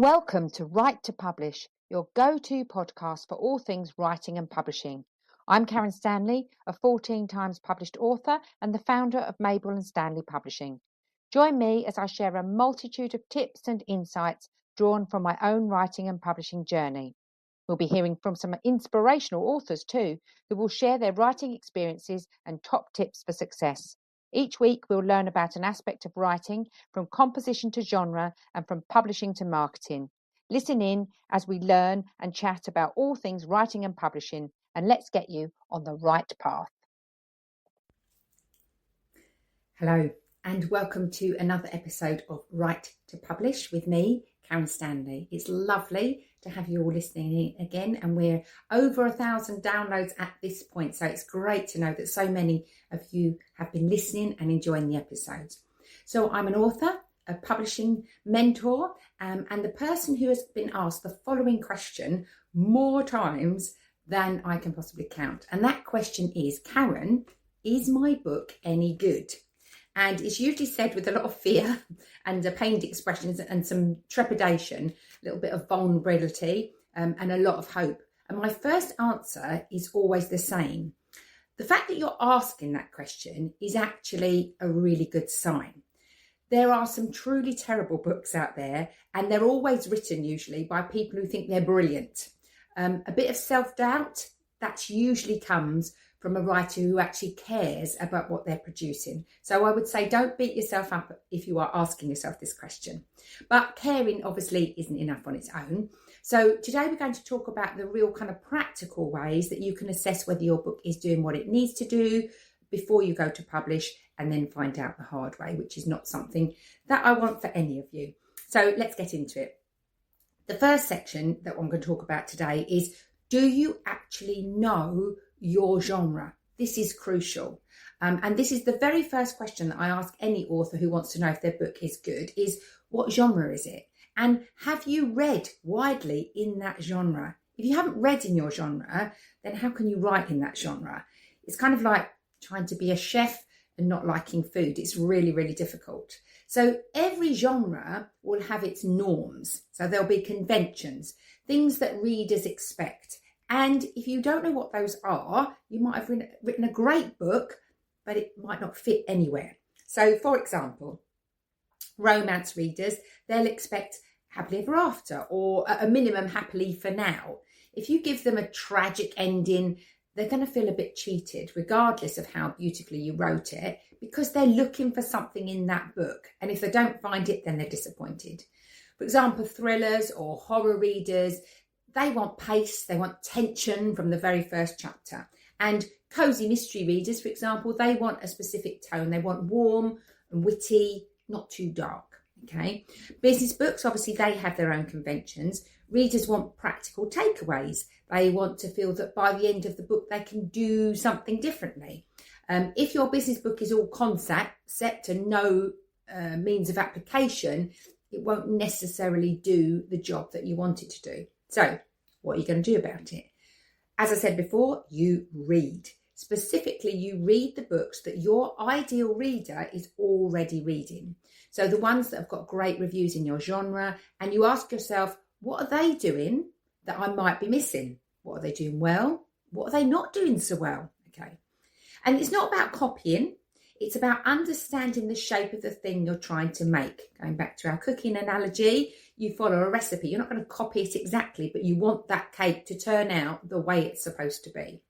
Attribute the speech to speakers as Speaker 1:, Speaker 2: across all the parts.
Speaker 1: Welcome to Write to Publish, your go-to podcast for all things writing and publishing. I'm Karen Stanley, a 14 times published author and the founder of Mabel and Stanley Publishing. Join me as I share a multitude of tips and insights drawn from my own writing and publishing journey. We'll be hearing from some inspirational authors too, who will share their writing experiences and top tips for success. Each week, we'll learn about an aspect of writing, from composition to genre and from publishing to marketing. Listen in as we learn and chat about all things writing and publishing, and let's get you on the right path.
Speaker 2: Hello, and welcome to another episode of Write to Publish with me, Karen Stanley. It's lovely to have you all listening in again, and we're over 1,000 downloads at this point, so it's great to know that so many of you have been listening and enjoying the episodes. So I'm an author, a publishing mentor, and the person who has been asked the following question more times than I can possibly count. And that question is, Karen, is my book any good? And it's usually said with a lot of fear and pained expressions and some trepidation, a little bit of vulnerability and a lot of hope. And my first answer is always the same. The fact that you're asking that question is actually a really good sign. There are some truly terrible books out there, and they're always written usually by people who think they're brilliant. A bit of self-doubt, that usually comes from a writer who actually cares about what they're producing. So I would say don't beat yourself up if you are asking yourself this question. But caring obviously isn't enough on its own. So today we're going to talk about the real kind of practical ways that you can assess whether your book is doing what it needs to do before you go to publish, and then find out the hard way, which is not something that I want for any of you. So let's get into it. The first section that I'm going to talk about today is, do you actually know your genre? This is crucial. And this is the very first question that I ask any author who wants to know if their book is good, is what genre is it? And have you read widely in that genre? If you haven't read in your genre, then how can you write in that genre? It's kind of like trying to be a chef and not liking food. It's really, really difficult. So every genre will have its norms. So there'll be conventions, things that readers expect. And if you don't know what those are, you might have written a great book, but it might not fit anywhere. So for example, romance readers, they'll expect happily ever after, or at a minimum happily for now. If you give them a tragic ending, they're going to feel a bit cheated, regardless of how beautifully you wrote it, because they're looking for something in that book. And if they don't find it, then they're disappointed. For example, thrillers or horror readers, they want pace, they want tension from the very first chapter. And cozy mystery readers, for example, they want a specific tone. They want warm and witty, not too dark. Okay. Business books, obviously, they have their own conventions. Readers want practical takeaways. They want to feel that by the end of the book, they can do something differently. If your business book is all concept and no means of application, it won't necessarily do the job that you want it to do. So what are you going to do about it? As I said before, you read. Specifically, you read the books that your ideal reader is already reading. So the ones that have got great reviews in your genre, and you ask yourself, what are they doing that I might be missing? What are they doing well? What are they not doing so well? Okay. And it's not about copying. It's about understanding the shape of the thing you're trying to make. Going back to our cooking analogy, you follow a recipe. You're not going to copy it exactly, but you want that cake to turn out the way it's supposed to be.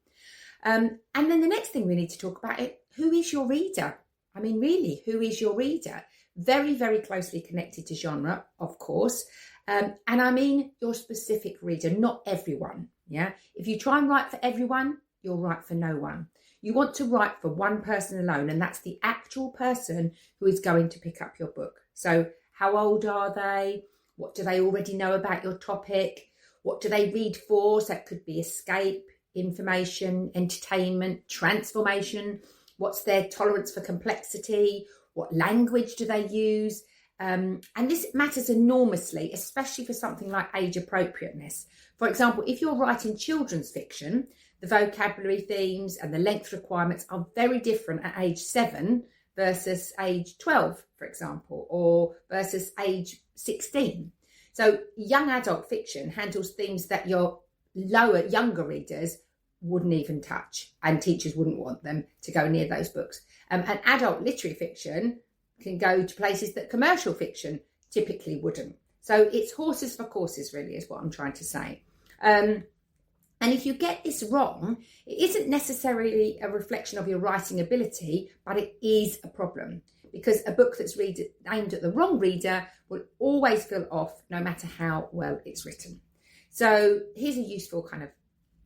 Speaker 2: And then the next thing we need to talk about is, who is your reader? I mean, really, who is your reader? Very, very closely connected to genre, of course. And I mean your specific reader, not everyone. Yeah. If you try and write for everyone, you'll write for no one. You want to write for one person alone, and that's the actual person who is going to pick up your book. So how old are they? What do they already know about your topic? What do they read for? So it could be escape, information, entertainment, transformation. What's their tolerance for complexity? What language do they use? And this matters enormously, especially for something like age appropriateness. For example, if you're writing children's fiction, the vocabulary themes and the length requirements are very different at age 7 versus age 12, for example, or versus age 16. So young adult fiction handles themes that your younger readers wouldn't even touch, and teachers wouldn't want them to go near those books. And adult literary fiction can go to places that commercial fiction typically wouldn't. So it's horses for courses, really, is what I'm trying to say. And if you get this wrong, it isn't necessarily a reflection of your writing ability, but it is a problem, because a book that's aimed at the wrong reader will always feel off, no matter how well it's written. So here's a useful kind of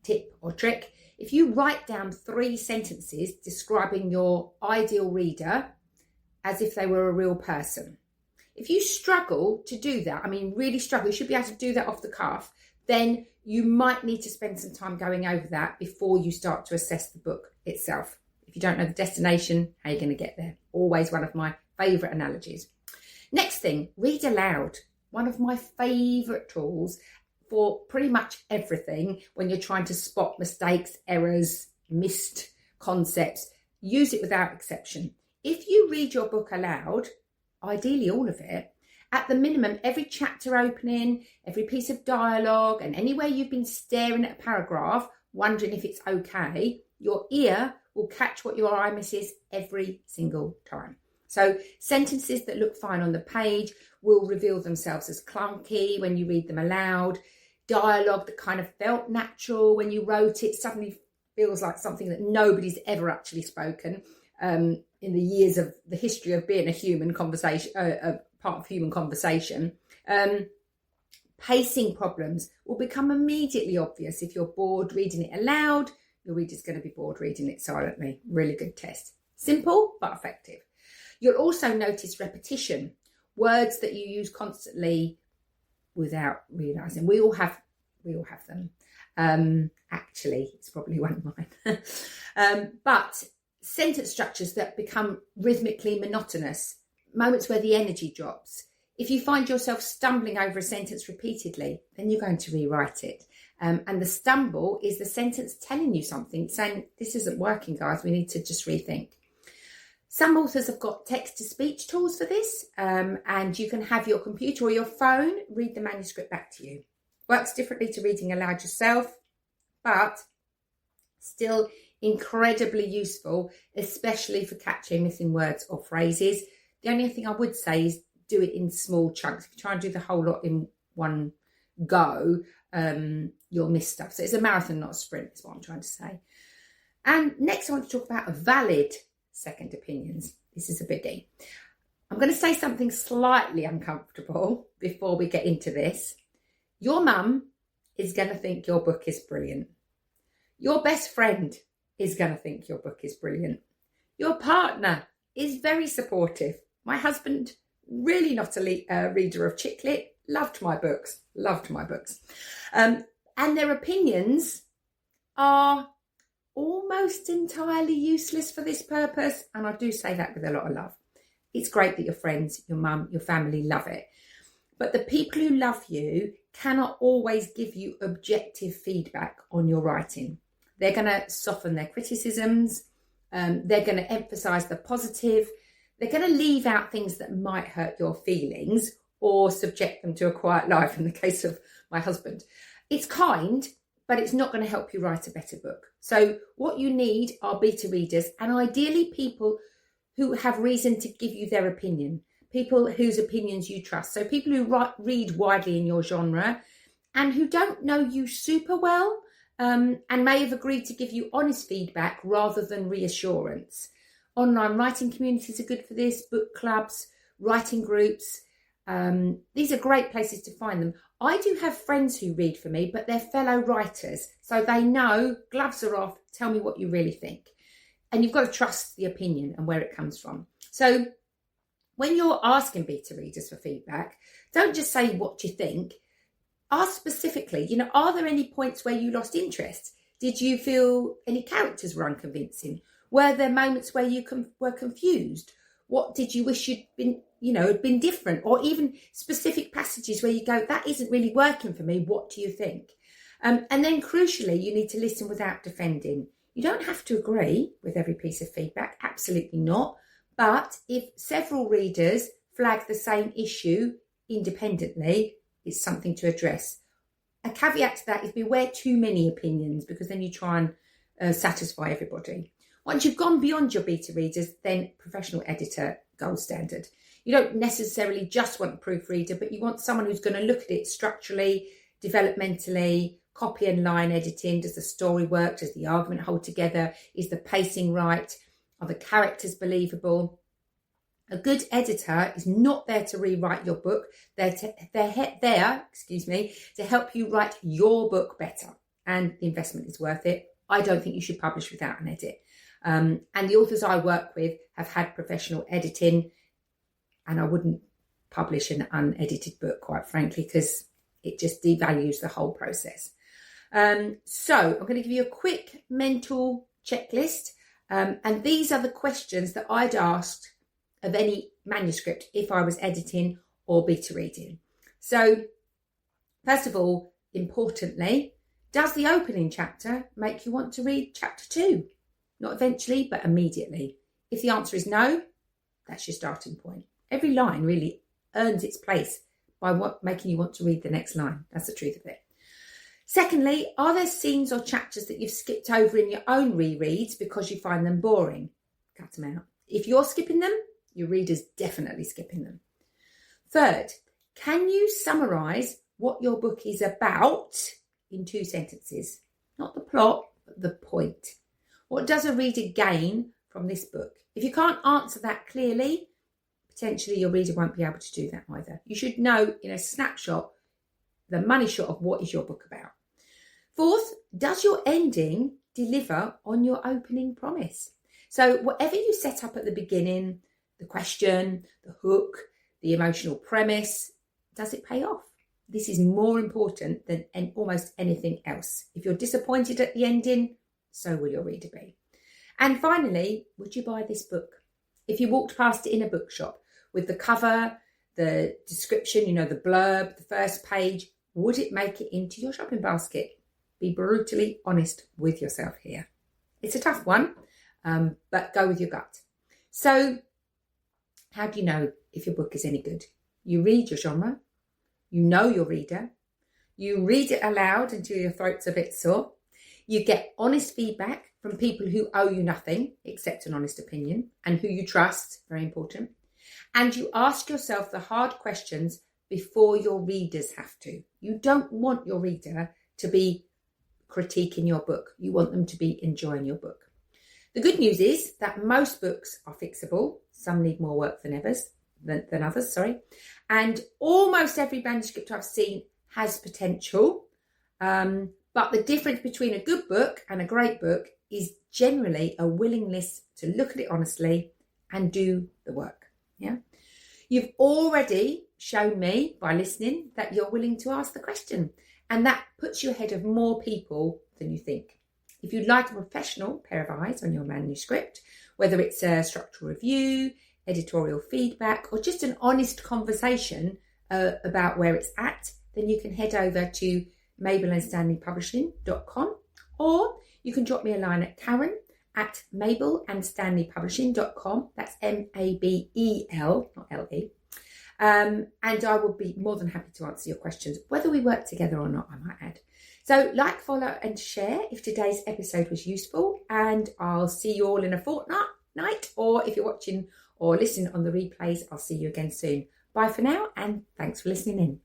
Speaker 2: tip or trick. If you write down 3 sentences describing your ideal reader as if they were a real person, if you struggle to do that, I mean, really struggle, you should be able to do that off the cuff, then you might need to spend some time going over that before you start to assess the book itself. If you don't know the destination, how are you going to get there? Always one of my favourite analogies. Next thing, read aloud. One of my favourite tools for pretty much everything when you're trying to spot mistakes, errors, missed concepts. Use it without exception. If you read your book aloud, ideally all of it, at the minimum, every chapter opening, every piece of dialogue, and anywhere you've been staring at a paragraph, wondering if it's okay, your ear will catch what your eye misses every single time. So sentences that look fine on the page will reveal themselves as clunky when you read them aloud. Dialogue that kind of felt natural when you wrote it suddenly feels like something that nobody's ever actually spoken in the years of the history of being a human conversation, part of human conversation. Pacing problems will become immediately obvious. If you're bored reading it aloud, your reader's going to be bored reading it silently. Really good test. Simple, but effective. You'll also notice repetition, words that you use constantly without realising. We all have them. Actually, it's probably one of mine. But sentence structures that become rhythmically monotonous, moments where the energy drops. If you find yourself stumbling over a sentence repeatedly, then you're going to rewrite it. And the stumble is the sentence telling you something, saying, this isn't working, guys, we need to just rethink. Some authors have got text-to-speech tools for this, and you can have your computer or your phone read the manuscript back to you. Works differently to reading aloud yourself, but still incredibly useful, especially for catching missing words or phrases. The only thing I would say is do it in small chunks. If you try and do the whole lot in one go, you'll miss stuff. So it's a marathon, not a sprint, is what I'm trying to say. And next I want to talk about valid second opinions. This is a biggie. I'm going to say something slightly uncomfortable before we get into this. Your mum is going to think your book is brilliant. Your best friend is going to think your book is brilliant. Your partner is very supportive. My husband, really not a reader of chick lit, loved my books. And their opinions are almost entirely useless for this purpose. And I do say that with a lot of love. It's great that your friends, your mum, your family love it. But the people who love you cannot always give you objective feedback on your writing. They're going to soften their criticisms. They're going to emphasise the positive. They're going to leave out things that might hurt your feelings or subject them to a quiet life, in the case of my husband. It's kind, but it's not going to help you write a better book. So what you need are beta readers, and ideally people who have reason to give you their opinion, people whose opinions you trust. So people who read widely in your genre and who don't know you super well, and may have agreed to give you honest feedback rather than reassurance. Online writing communities are good for this, book clubs, writing groups. These are great places to find them. I do have friends who read for me, but they're fellow writers. So they know, gloves are off, tell me what you really think. And you've got to trust the opinion and where it comes from. So when you're asking beta readers for feedback, don't just say what you think. Ask specifically, are there any points where you lost interest? Did you feel any characters were unconvincing? Were there moments where you were confused? What did you wish you'd been, had been different? Or even specific passages where you go, that isn't really working for me. What do you think? And then crucially, you need to listen without defending. You don't have to agree with every piece of feedback. Absolutely not. But if several readers flag the same issue independently, it's something to address. A caveat to that is beware too many opinions, because then you try and satisfy everybody. Once you've gone beyond your beta readers, then professional editor, gold standard. You don't necessarily just want a proofreader, but you want someone who's going to look at it structurally, developmentally, copy and line editing. Does the story work? Does the argument hold together? Is the pacing right? Are the characters believable? A good editor is not there to rewrite your book. They're there to help you write your book better. And the investment is worth it. I don't think you should publish without an edit. And the authors I work with have had professional editing, and I wouldn't publish an unedited book, quite frankly, because it just devalues the whole process. So I'm going to give you a quick mental checklist. And these are the questions that I'd asked of any manuscript if I was editing or beta reading. So first of all, importantly, does the opening chapter make you want to read chapter 2? Not eventually, but immediately. If the answer is no, that's your starting point. Every line really earns its place by making you want to read the next line. That's the truth of it. Secondly, are there scenes or chapters that you've skipped over in your own rereads because you find them boring? Cut them out. If you're skipping them, your reader's definitely skipping them. Third, can you summarise what your book is about in 2 sentences? Not the plot, but the point. What does a reader gain from this book? If you can't answer that clearly, potentially your reader won't be able to do that either. You should know in a snapshot, the money shot of what is your book about. Fourth, does your ending deliver on your opening promise? So whatever you set up at the beginning, the question, the hook, the emotional premise, does it pay off? This is more important than almost anything else. If you're disappointed at the ending, so will your reader be. And finally, would you buy this book? If you walked past it in a bookshop with the cover, the description, the blurb, the first page, would it make it into your shopping basket? Be brutally honest with yourself here. It's a tough one, but go with your gut. So how do you know if your book is any good? You read your genre, you know your reader, you read it aloud until your throat's a bit sore, you get honest feedback from people who owe you nothing except an honest opinion and who you trust, very important, and you ask yourself the hard questions before your readers have to. You don't want your reader to be critiquing your book. You want them to be enjoying your book. The good news is that most books are fixable. Some need more work than others, and almost every manuscript I've seen has potential. But the difference between a good book and a great book is generally a willingness to look at it honestly and do the work. Yeah, you've already shown me by listening that you're willing to ask the question, and that puts you ahead of more people than you think. If you'd like a professional pair of eyes on your manuscript, whether it's a structural review, editorial feedback, or just an honest conversation about where it's at, then you can head over to mabelandstanleypublishing.com, or you can drop me a line at Karen@mabelandstanleypublishing.com. That's MABEL, not LE. And I will be more than happy to answer your questions, whether we work together or not, I might add. So like, follow and share if today's episode was useful, and I'll see you all in a fortnight, or if you're watching or listening on the replays, I'll see you again soon. Bye for now, and thanks for listening in.